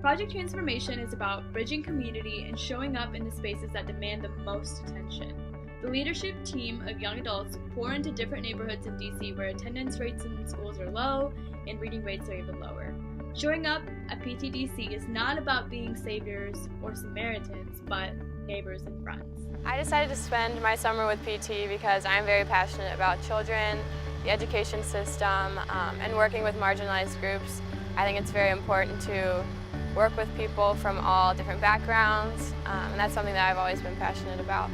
Project Transformation is about bridging community and showing up in the spaces that demand the most attention. The leadership team of young adults pour into different neighborhoods in DC where attendance rates in schools are low and reading rates are even lower. Showing up at PTDC is not about being saviors or Samaritans, but neighbors and friends. I decided to spend my summer with PT because I'm very passionate about children, the education system, and working with marginalized groups. I think it's very important to work with people from all different backgrounds, and that's something that I've always been passionate about.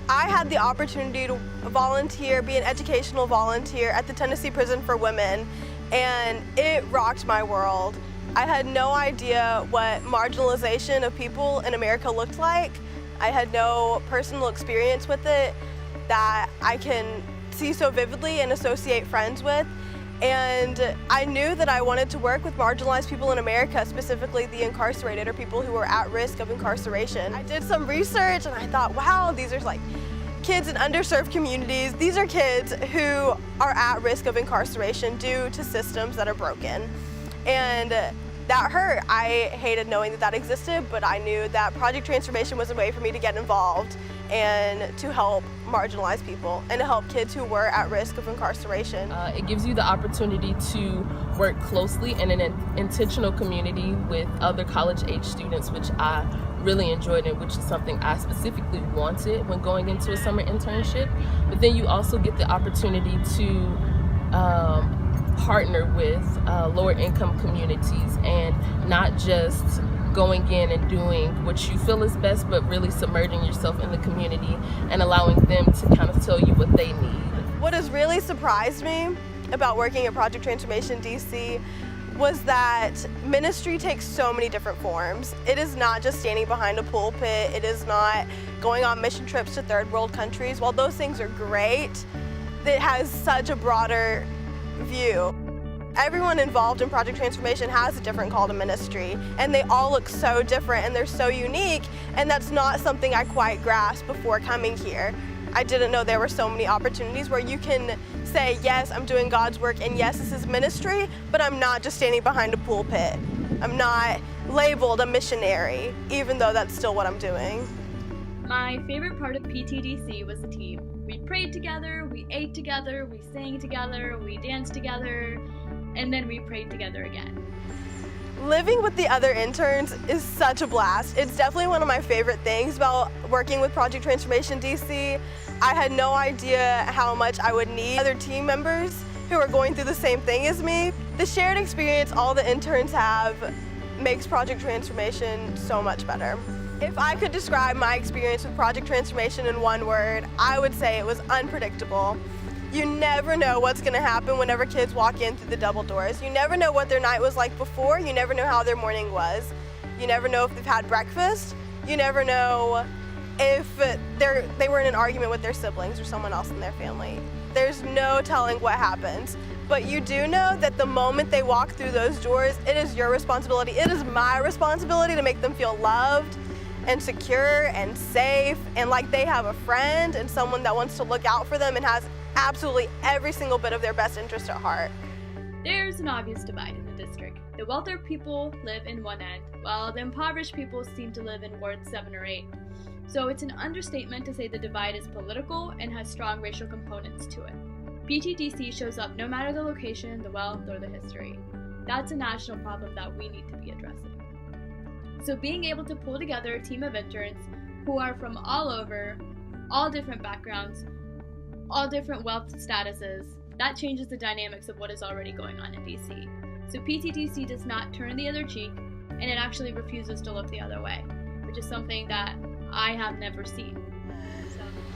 I had the opportunity to volunteer, be an educational volunteer at the Tennessee Prison for Women, and it rocked my world. I had no idea what marginalization of people in America looked like. I had no personal experience with it that I can see so vividly and associate friends with. And I knew that I wanted to work with marginalized people in America, specifically the incarcerated or people who were at risk of incarceration. I did some research and I thought, wow, these are like kids in underserved communities. These are kids who are at risk of incarceration due to systems that are broken. And that hurt. I hated knowing that that existed, but I knew that Project Transformation was a way for me to get involved and to help marginalized people and to help kids who were at risk of incarceration. It gives you the opportunity to work closely in an intentional community with other college-age students, which I really enjoyed and which is something I specifically wanted when going into a summer internship. But then you also get the opportunity to partner with lower income communities and not just going in and doing what you feel is best, but really submerging yourself in the community and allowing them to kind of tell you what they need. What has really surprised me about working at Project Transformation DC was that ministry takes so many different forms. It is not just standing behind a pulpit, it is not going on mission trips to third world countries. While those things are great, it has such a broader view. Everyone involved in Project Transformation has a different call to ministry, and they all look so different and they're so unique, and that's not something I quite grasped before coming here. I didn't know there were so many opportunities where you can say, yes, I'm doing God's work, and yes, this is ministry, but I'm not just standing behind a pulpit. I'm not labeled a missionary, even though that's still what I'm doing. My favorite part of PTDC was the team. We prayed together, we ate together, we sang together, we danced together, and then we prayed together again. Living with the other interns is such a blast. It's definitely one of my favorite things about working with Project Transformation DC. I had no idea how much I would need other team members who are going through the same thing as me. The shared experience all the interns have makes Project Transformation so much better. If I could describe my experience with Project Transformation in one word, I would say it was unpredictable. You never know what's going to happen whenever kids walk in through the double doors. You never know what their night was like before. You never know how their morning was. You never know if they've had breakfast. You never know if they were in an argument with their siblings or someone else in their family. There's no telling what happens. But you do know that the moment they walk through those doors, it is your responsibility. It is my responsibility to make them feel loved and secure and safe and like they have a friend and someone that wants to look out for them and has absolutely every single bit of their best interest at heart. There's an obvious divide in the district. The wealthier people live in one end, while the impoverished people seem to live in wards 7 or 8. So it's an understatement to say the divide is political and has strong racial components to it. PTDC shows up no matter the location, the wealth, or the history. That's a national problem that we need to be addressing. So being able to pull together a team of interns who are from all over, all different backgrounds, all different wealth statuses, that changes the dynamics of what is already going on in DC. So PTDC does not turn the other cheek, and it actually refuses to look the other way, which is something that I have never seen.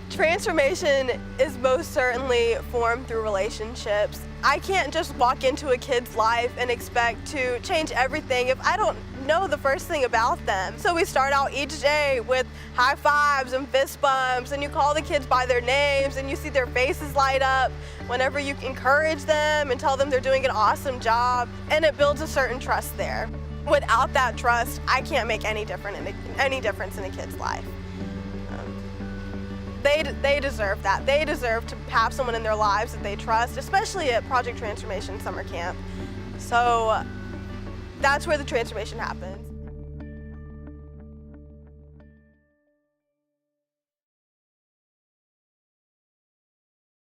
Transformation is most certainly formed through relationships. I can't just walk into a kid's life and expect to change everything if I don't know the first thing about them. So we start out each day with high fives and fist bumps, and you call the kids by their names and you see their faces light up whenever you encourage them and tell them they're doing an awesome job, and it builds a certain trust there. Without that trust, I can't make any difference in a kid's life. They deserve that. They deserve to have someone in their lives that they trust, especially at Project Transformation Summer Camp. So that's where the transformation happens.